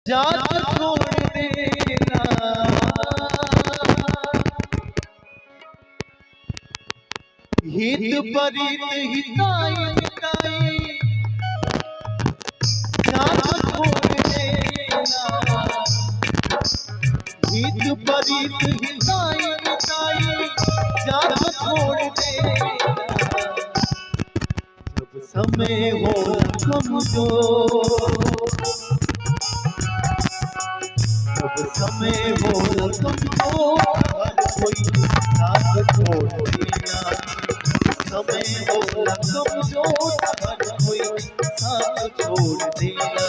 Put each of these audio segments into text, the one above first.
जात छोड़ देना, हित परित हिताई हिताई जात छोड़ देना, हित परित हिताई हिताई जात छोड़ देना। जब समय हो कमजोर, जब समय हो कमजोर, हर कोई साथ छोड़ देना। समय हो कमजोर, हर कोई साथ छोड़ देना।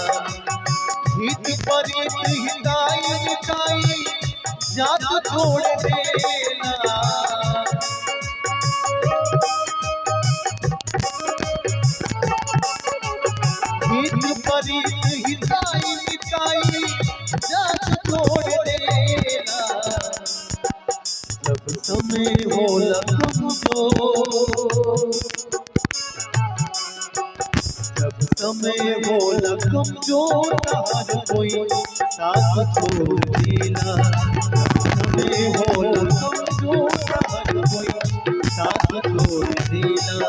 हित परित हिताई हिताई जात छोड़ देना। हित परित हिताई हिताई जात छोड़ देना। जब समय हो कमजोर, जब समय हो कमजोर, हर कोई साथ छोड़ देना। समय हो कमजोर, हर कोई साथ छोड़ देना।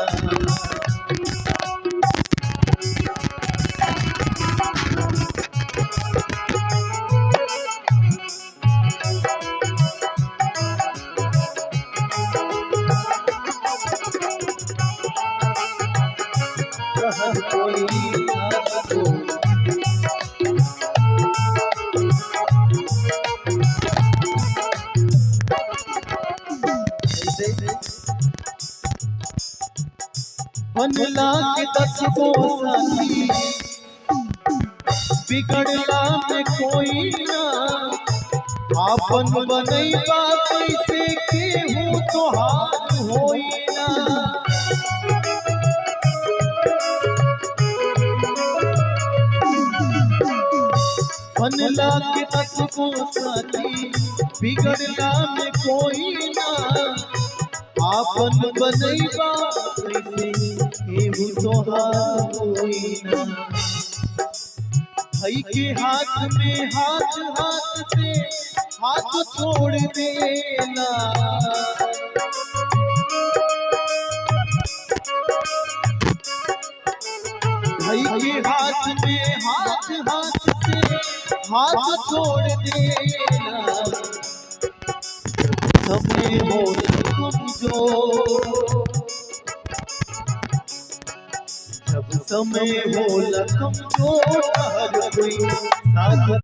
हर कोई साथ छोड़ बनला के 10 को साथी, बिगड़ला में कोई ना। आपन बनैबा कैसे केहू तोहार होई ना। बनला के 10 को साथी, बिगड़ला में कोई ना। आपन बनैबा कैसे केहू तोहार होई ना। भाई के हाथ में हाथ, हाथ से हाथ छोड़ देना। भाई के हाथ में हाथ, हाथ से हाथ छोड़ देना। समय हो कमजोर, जब समय हो कमजोर, हर कोई साथ